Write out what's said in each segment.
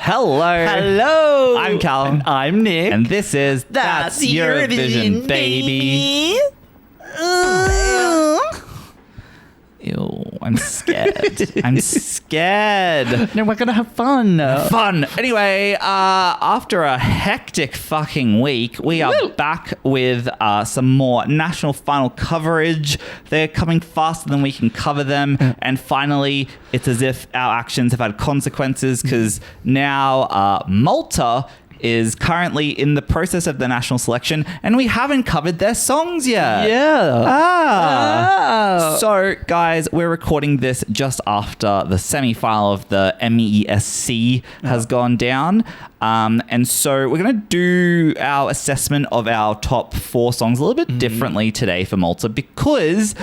Hello. Hello. I'm Cal. And I'm Nick. And this is That's Eurovision, baby. Ew, I'm scared. I'm scared. No, we're going to have fun. Fun. Anyway, after a hectic fucking week, we are back with some more national final coverage. They're coming faster than we can cover them. And finally, it's as if our actions have had consequences because now Malta is currently in the process of the national selection and we haven't covered their songs yet. So, guys, we're recording this just after the semi-final of the MESC has gone down. And so we're going to do our assessment of our top 4 songs a little bit differently today for Malta because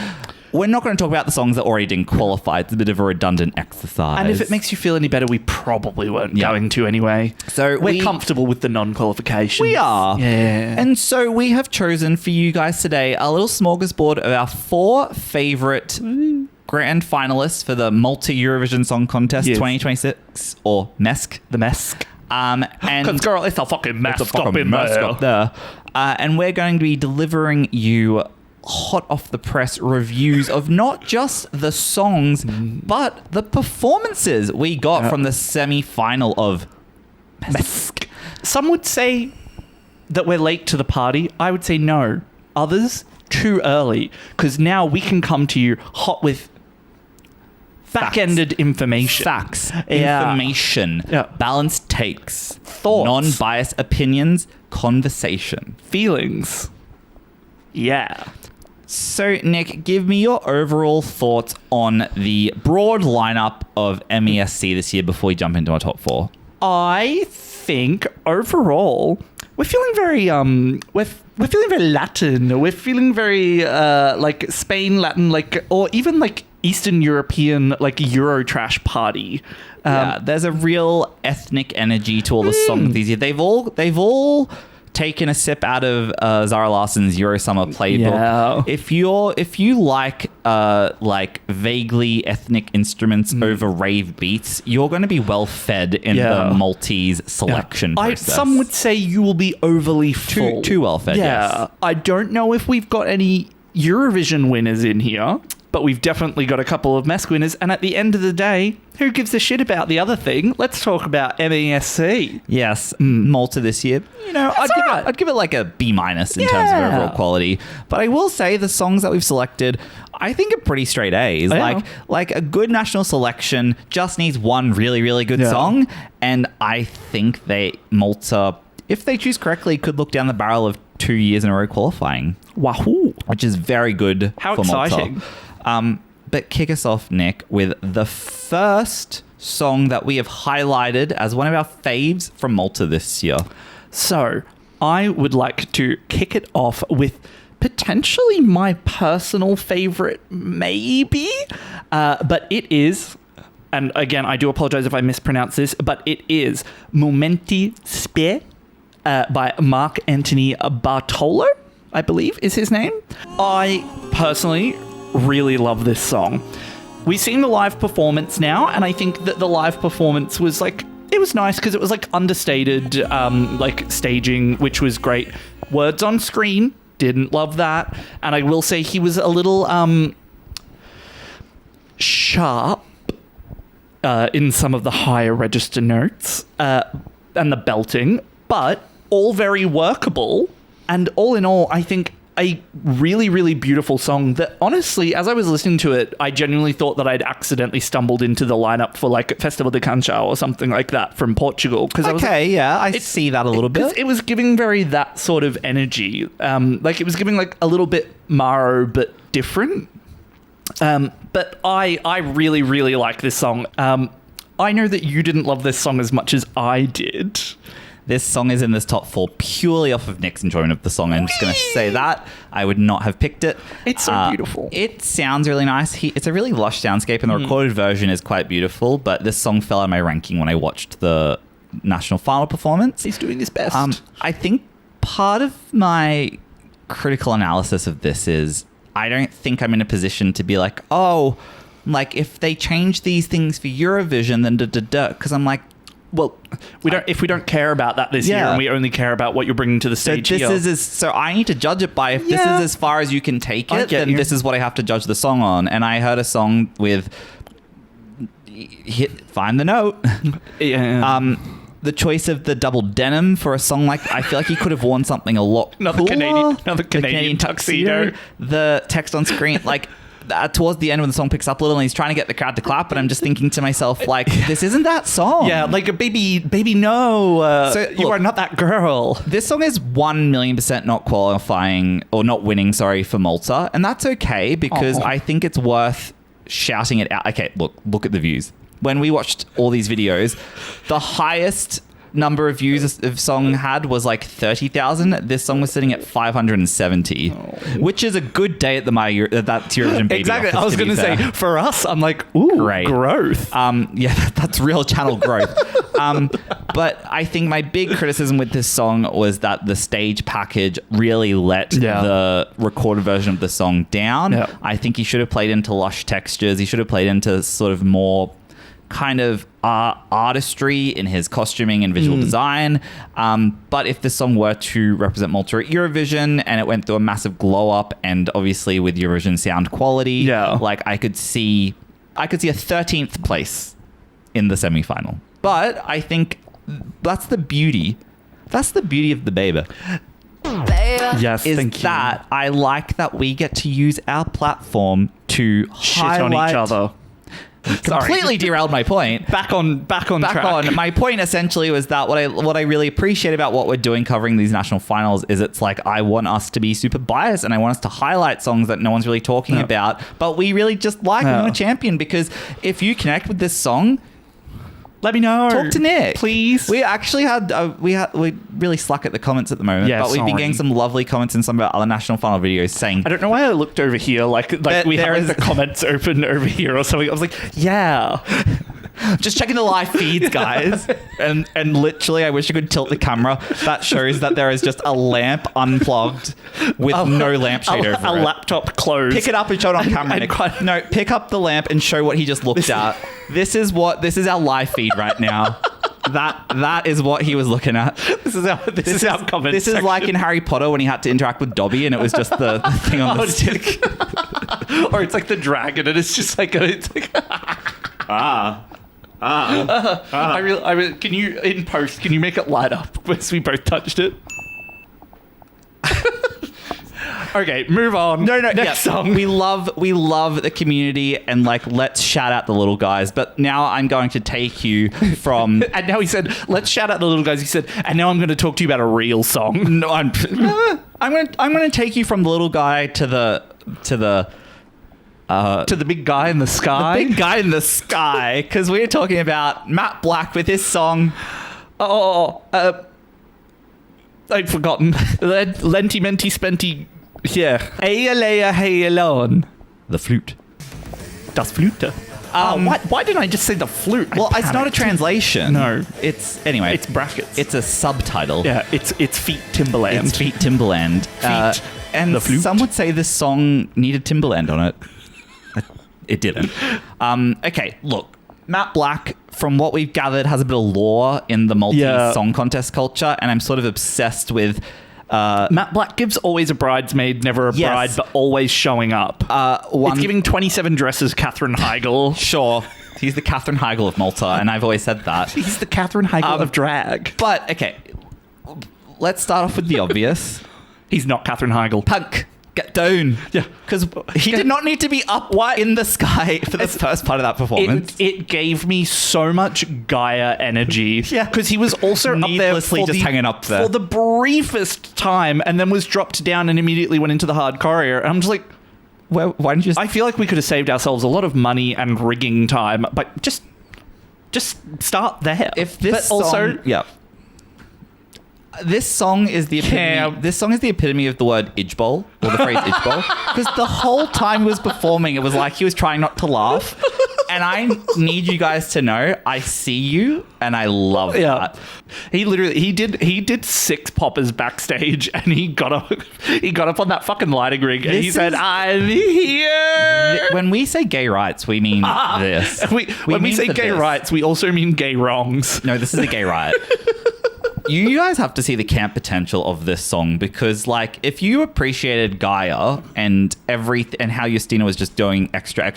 we're not going to talk about the songs that already didn't qualify. It's a bit of a redundant exercise. And if it makes you feel any better, we probably weren't going to anyway. So we're comfortable with the non-qualifications. We are. Yeah. And so we have chosen for you guys today a little smorgasbord of our 4 favorite grand finalists for the Malta Eurovision Song Contest 2026, or MESC. The MESC. And girl, it's a fucking MESC up there. And we're going to be delivering you hot off the press reviews of not just the songs but the performances we got from the semi-final of MESC. Some would say that we're late to the party. I would say no. Others, too early, because now we can come to you hot with back-ended information. Facts. Information. Balanced takes. Thoughts. Non-biased opinions. Conversation. Feelings. Yeah. So, Nick, give me your overall thoughts on the broad lineup of MESC this year before we jump into our top 4. I think overall we're feeling very we're feeling very Latin. We're feeling very like Spain Latin, like, or even like Eastern European, like Euro trash party. There's a real ethnic energy to all the songs these year. They've all taken a sip out of Zara Larsson's Eurosummer playbook. Yeah. If you like vaguely ethnic instruments over rave beats, you're going to be well fed in the Maltese selection process. Some would say you will be overly full. Too well fed. Yes. I don't know if we've got any Eurovision winners in here, but we've definitely got a couple of MESC winners. And at the end of the day, who gives a shit about the other thing? Let's talk about MESC. Yes, Malta this year. You know, I'd give it like a B- in terms of overall quality. But I will say the songs that we've selected, I think are pretty straight A's. Like a good national selection just needs one really, really good song. And I think Malta, if they choose correctly, could look down the barrel of 2 years in a row qualifying. Wahoo! Which is very good for exciting. Malta. But kick us off, Nick, with the first song that we have highlighted as one of our faves from Malta this year. So, I would like to kick it off with potentially my personal favorite, maybe. But it is, and again, I do apologize if I mispronounce this, but it is Mumenti Sbieħ by Mark Anthony Bartolo, I believe is his name. I personally really love this song. We've seen the live performance now, and I think that the live performance was like, it was nice because it was like understated, like staging, which was great. Words on screen, didn't love that. And I will say he was a little sharp in some of the higher register notes and the belting, but all very workable. And all in all, I think a really, really beautiful song that, honestly, as I was listening to it, I genuinely thought that I'd accidentally stumbled into the lineup for like Festival de Canção or something like that from Portugal. I see that a little bit. It was giving very that sort of energy. Like it was giving like a little bit Maro, but different. But I really, really like this song. I know that you didn't love this song as much as I did. This song is in this top 4 purely off of Nick's enjoyment of the song. I'm just going to say that. I would not have picked it. It's so beautiful. It sounds really nice. It's a really lush soundscape, and the recorded version is quite beautiful, but this song fell out of my ranking when I watched the national final performance. He's doing his best. I think part of my critical analysis of this is I don't think I'm in a position to be like, oh, like if they change these things for Eurovision, then because I'm like, well, we don't. If we don't care about that this year, and we only care about what you're bringing to the stage, so I need to judge it by if this is as far as you can take it. Then this is what I have to judge the song on. And I heard a song with find the note. The choice of the double denim for a song like I feel like he could have worn something a lot cooler. Canadian tuxedo. The text on screen like. Towards the end when the song picks up a little and he's trying to get the crowd to clap, and I'm just thinking to myself, like, this isn't that song. Yeah, like a baby, no. So you are not that girl. This song is 1,000,000% not qualifying or not winning, for Malta. And that's okay because I think it's worth shouting it out. Okay, look at the views. When we watched all these videos, the highest number of views of song had was like 30,000. This song was sitting at 570, which is a good day at that's Eurovision Baby. Exactly. Office, I was going to say, for us, I'm like, ooh, great growth. Yeah, that's real channel growth. But I think my big criticism with this song was that the stage package really let the recorded version of the song down. Yeah. I think he should have played into lush textures. He should have played into sort of more kind of artistry in his costuming and visual design. But if this song were to represent Malta at Eurovision and it went through a massive glow up, and obviously with Eurovision sound quality, like I could see a 13th place in the semi-final. But I think that's the beauty. That's the beauty of the baby. Yes, thank you. That I like that we get to use our platform to shit on each other. Completely derailed my point. Back on track. My point essentially was that what I really appreciate about what we're doing covering these national finals is it's like I want us to be super biased and I want us to highlight songs that no one's really talking about, but we really just like and want to champion, because if you connect with this song, let me know. Talk to Nick, please. We actually had we really slack at the comments at the moment, but we've been getting some lovely comments in some of our other national final videos saying. I don't know why I looked over here like we had the comments open over here or something. I was like, yeah. Just checking the live feeds, guys. and literally, I wish I could tilt the camera. That shows that there is just a lamp unplugged with no lampshade over it. A laptop closed. Pick it up and show it on camera. No, pick up the lamp and show what he just looked at. This is our live feed right now. That is what he was looking at. This is our comment. This is like in Harry Potter when he had to interact with Dobby and it was just the thing on the stick. Or it's like the dragon and it's just like I really, can you, in post, can you make it light up once we both touched it? Okay, move on. No. Next song. We love the community and like let's shout out the little guys. But now I'm going to take you from. And now he said, let's shout out the little guys. He said, and now I'm going to talk to you about a real song. No, I'm going to take you from the little guy to the big guy in the sky. The big guy in the sky, because we're talking about Matt Black with his song. I'd forgotten. Lenti Menti Spenti. Yeah. Ejja, Lejja, Hawn. The flute. Das Flute. Why didn't I just say the flute? Well, it's not a translation. No. It's brackets. It's a subtitle. Yeah, it's Feet Timberland. It's Feet Timberland. And the flute. Some would say this song needed Timberland on it. It didn't. Okay, look. Matt Black, from what we've gathered, has a bit of lore in the Maltese song contest culture, and I'm sort of obsessed with... Matt Black gives always a bridesmaid, never a bride, but always showing up. It's giving 27 dresses Katherine Heigl. Sure. He's the Katherine Heigl of Malta, and I've always said that. He's the Katherine Heigl of drag. But, okay, let's start off with the obvious. He's not Katherine Heigl. Punk. Get down. Yeah. Because he did not need to be up in the sky for the first part of that performance. It gave me so much Gaia energy. Yeah. Because he was also needlessly just hanging up there. For the briefest time and then was dropped down and immediately went into the hard choreo. And I'm just like, why didn't you just... I feel like we could have saved ourselves a lot of money and rigging time, but just start there. If this song... Also, yeah. This song is the epitome. Yeah. This song is the epitome of the word "idgeball" or the phrase "idgeball," because the whole time he was performing, it was like he was trying not to laugh, And I need you guys to know, I see you and I love that. He did 6 poppers backstage, and he got up on that fucking lighting rig, and he said, "I'm here." When we say gay rights, we mean this. When we say gay rights, we also mean gay wrongs. No, this is a gay riot. You guys have to see the camp potential of this song, because, like, if you appreciated Gaia and how Justina was just doing extra,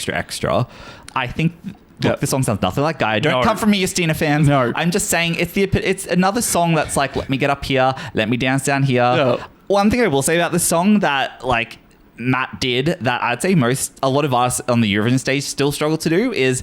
I think. Look, this song sounds nothing like Gaia. Don't come from me, Justina fans. No. I'm just saying it's another song that's like, let me get up here, let me dance down here. No. One thing I will say about this song that, like, Matt did that I'd say a lot of us on the Eurovision stage still struggle to do is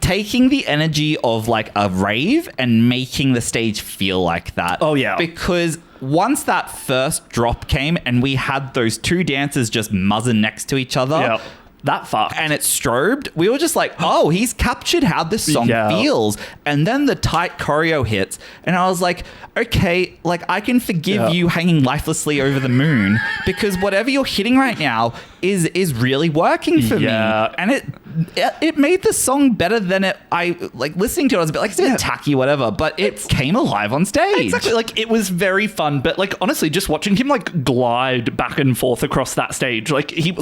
taking the energy of, like, a rave and making the stage feel like that. Oh, yeah. Because once that first drop came and we had those 2 dancers just muzzing next to each other, that fucked. And it strobed, we were just like, oh, he's captured how this song feels. And then the tight choreo hits, and I was like, okay, like, I can forgive you hanging lifelessly over the moon, because whatever you're hitting right now is really working for me. And it made the song better than listening to it, I was a bit like, it's a bit tacky, whatever, but it came alive on stage. Exactly. Like, it was very fun, but, like, honestly, just watching him, like, glide back and forth across that stage, like, the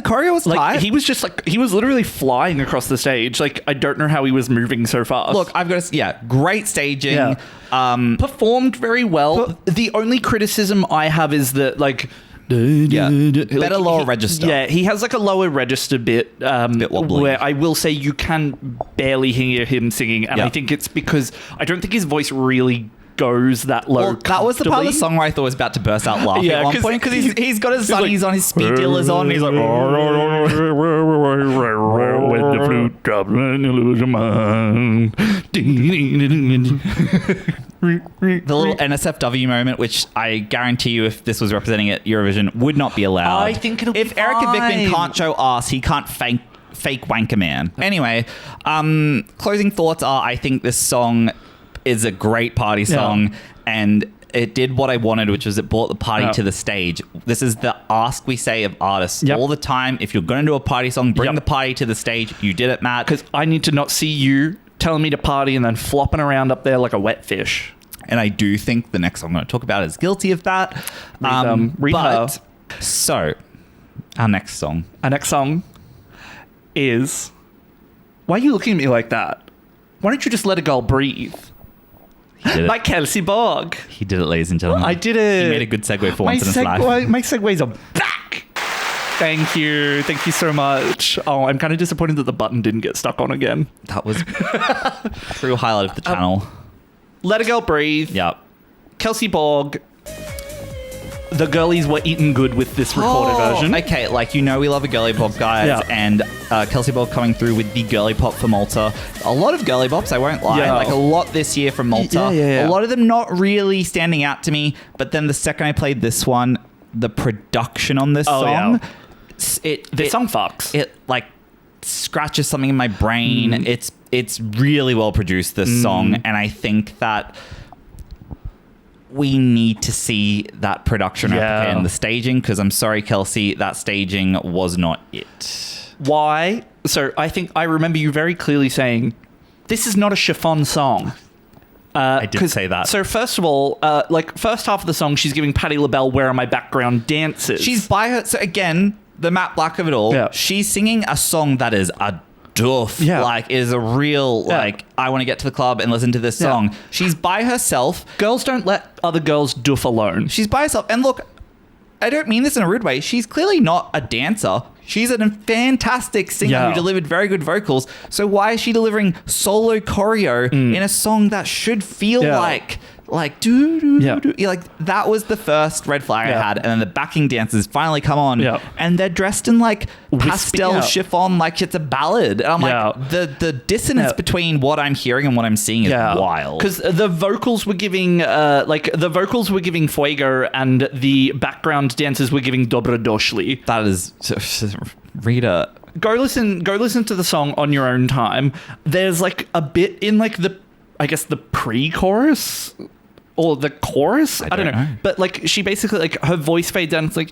choreo was like, he was just, like, he was literally flying across the stage. Like, I don't know how he was moving so fast. Look, I've got to, great staging. Performed very well. The only criticism I have is that, like, better lower register. Yeah, he has, like, a lower register bit, bit wobbly, where I will say you can barely hear him singing, and I think it's because I don't think his voice really goes that low. Well, that was the part of the song where I thought I was about to burst out laughing at one point, because he's got his sunnies on, his speed dealers on, and he's like, when the flute drops and you lose your mind. The little NSFW moment, which I guarantee you, if this was representing at Eurovision, would not be allowed. I think it'll be if Erica fine. Vickman can't show ass, he can't fake wank a man. Anyway, closing thoughts are, I think this song is a great party song, and it did what I wanted, which was it brought the party to the stage. This is the ask we say of artists all the time. If you're going to do a party song, bring the party to the stage. You did it, Matt. Because I need to not see you telling me to party and then flopping around up there like a wet fish. And I do think the next song I'm going to talk about is guilty of that. So, our next song is... Why are you looking at me like that? Why don't you just let a girl breathe? By Kelsie Borg. He did it, ladies and gentlemen. I did it. He made a good segue for once in his life. My segues are back. Thank you so much. Oh, I'm kind of disappointed that the button didn't get stuck on again. That was true highlight of the channel. Let a Girl Breathe. Yep. Kelsie Borg. The girlies were eaten good with this recorded version. Okay, like, we love a girly pop, guys, and Kelsie Borg coming through with the girly pop for Malta. A lot of girly pops, I won't lie. Like, a lot this year from Malta. A lot of them not really standing out to me, but then the second I played this one, the production on this song, this song fucks. It, like, scratches something in my brain. It's really well produced, this song, and I think that we need to see that production replicated in the staging, because I'm sorry, Kelsie, that staging was not it. Why? So I think I remember you very clearly saying, this is not a chiffon song. I did say that. So first of all, like, first half of the song, she's giving Patti LaBelle Where Are My Background Dancers. She's by her... So again, the Matt Black of it all, she's singing a song that is a doof. Like, it is a real, like, I want to get to the club and listen to this song. She's by herself. Girls don't let other girls doof alone. She's by herself. And look, I don't mean this in a rude way. She's clearly not a dancer. She's a fantastic singer who delivered very good vocals. So why is she delivering solo choreo in a song that should feel like like that was the first red flag I had, and then the backing dancers finally come on, and they're dressed in like pastel chiffon, like it's a ballad. And I'm like, the dissonance between what I'm hearing and what I'm seeing is wild. Because the vocals were giving Fuego, and the background dancers were giving Dobrodošli. That is, Rita. Go listen to the song on your own time. There's like a bit in like the pre-chorus or the chorus. I don't know. But like she basically, like, her voice fades down. It's like,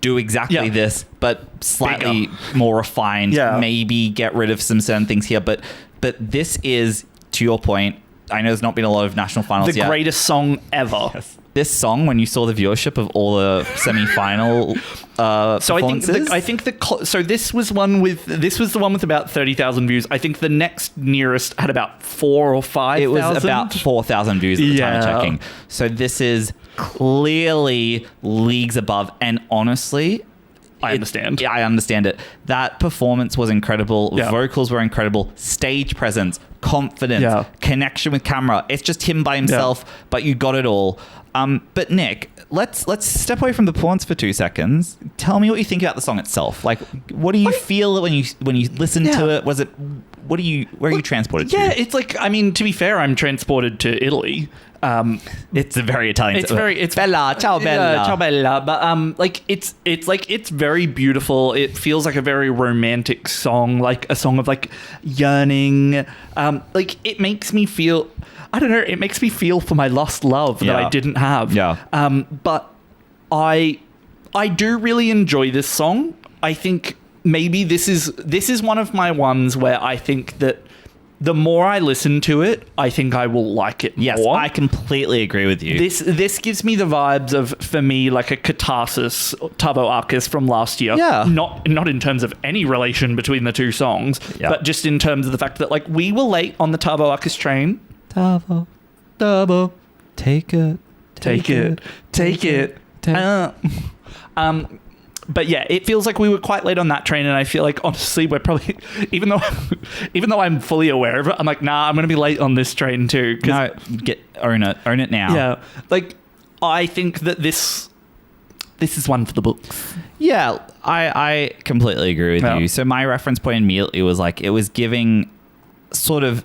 do exactly this, but slightly more refined. Yeah. Maybe get rid of some certain things here. But this is, to your point, I know there's not been a lot of national finals yet. The greatest song ever. Yes. This song, when you saw the viewership of all the semi-final performances, so this was the one with about 30,000 views. I think the next nearest had about 4,000 or 5,000. It was about 4,000 views at the time of checking. So this is clearly leagues above. And honestly, I understand. I understand it. That performance was incredible. Yeah. Vocals were incredible. Stage presence, confidence, connection with camera. It's just him by himself, but you got it all. But Nick, let's step away from the performance for 2 seconds. Tell me what you think about the song itself. Like, what do you feel when you listen to it? Where are you transported to? Yeah, it's like, I mean, to be fair, I'm transported to Italy. It's a very Italian. It's bella, ciao bella, ciao bella. But like it's very beautiful. It feels like a very romantic song, like a song of like yearning. Like it makes me feel. I don't know. It makes me feel for my lost love that I didn't have. Yeah. But I do really enjoy this song. I think maybe this is one of my ones where I think that the more I listen to it, I think I will like it more. Yes, I completely agree with you. This gives me the vibes of, for me, like a catharsis Tavo Arcus from last year. Yeah. Not in terms of any relation between the two songs, but just in terms of the fact that like we were late on the Tavo Arcus train. Tavo, take it. But yeah, it feels like we were quite late on that train, and I feel like honestly we're probably even though I'm fully aware of it, I'm like, nah, I'm gonna be late on this train too. No, own it now. Yeah, like I think that this is one for the books. Yeah, I completely agree with you. So my reference point immediately was like, it was giving sort of.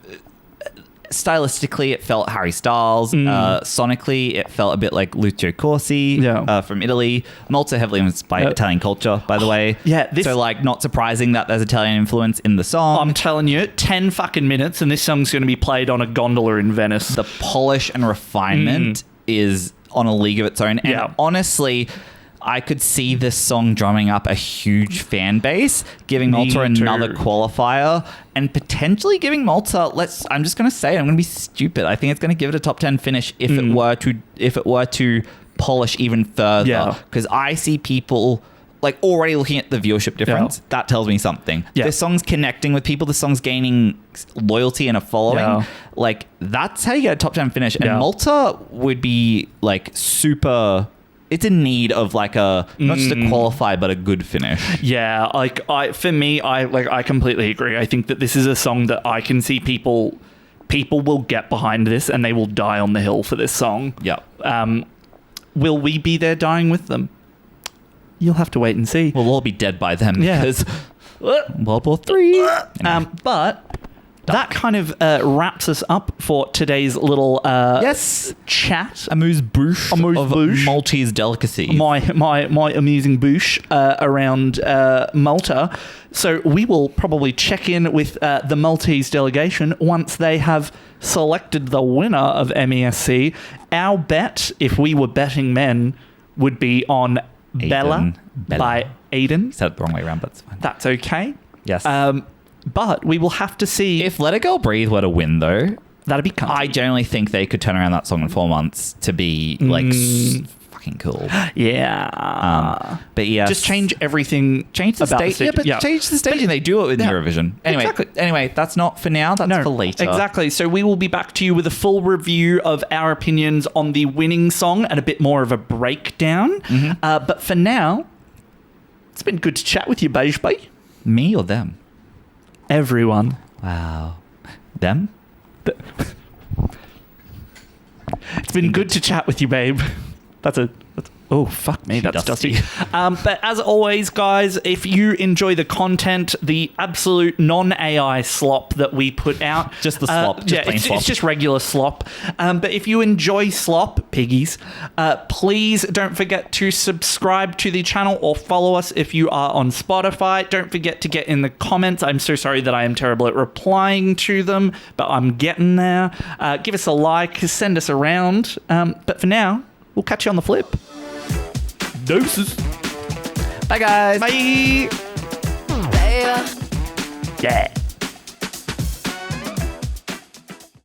Stylistically, it felt Harry Styles. Sonically, it felt a bit like Lucio Corsi from Italy. Malta heavily influenced by Italian culture, by the way. Yeah. So, like, not surprising that there's Italian influence in the song. I'm telling you, 10 fucking minutes and this song's going to be played on a gondola in Venice. The polish and refinement is on a league of its own. And honestly, I could see this song drumming up a huge fan base, giving Malta another qualifier, and potentially giving Malta. I'm just going to say it. I'm going to be stupid. I think it's going to give it a top 10 finish if it were to polish even further. Because I see people like already looking at the viewership difference. That tells me something. This song's connecting with people. This song's gaining loyalty and a following. Like that's how you get a top 10 finish. And Malta would be like super. It's in need of like not just a qualify, but a good finish. Yeah, like I completely agree. I think that this is a song that I can see people will get behind this and they will die on the hill for this song. Yeah. Will we be there dying with them? You'll have to wait and see. We'll all be dead by then. Yeah. Because World War III. But that kind of wraps us up for today's little chat. Amuse-bouche of Maltese delicacy. My amusing bouche around Malta. So we will probably check in with the Maltese delegation once they have selected the winner of MESC. Our bet, if we were betting men, would be on Bella by Aidan. Said it the wrong way around, but it's fine. That's okay. Yes. But we will have to see. If Let It Girl Breathe were to win, though, that'd be cunty. I generally think they could turn around that song in 4 months to be like fucking cool. Yeah. But yeah, just change everything. Change the stage. Yeah, but change the staging. They do it with Eurovision. Anyway, that's not for now. That's for later. Exactly. So we will be back to you with a full review of our opinions on the winning song and a bit more of a breakdown. But for now, it's been good to chat with you, baby. Me or them? Everyone. Wow. Them? It's been good to chat with you, babe. Oh, fuck me, that's dusty. But as always, guys, if you enjoy the content, the absolute non-AI slop that we put out... Just the slop. Plain slop. It's just regular slop. But if you enjoy slop, piggies, please don't forget to subscribe to the channel or follow us if you are on Spotify. Don't forget to get in the comments. I'm so sorry that I am terrible at replying to them, but I'm getting there. Give us a like, send us around. But for now, we'll catch you on the flip. Doses. Bye, guys. Bye. Ejja. Yeah.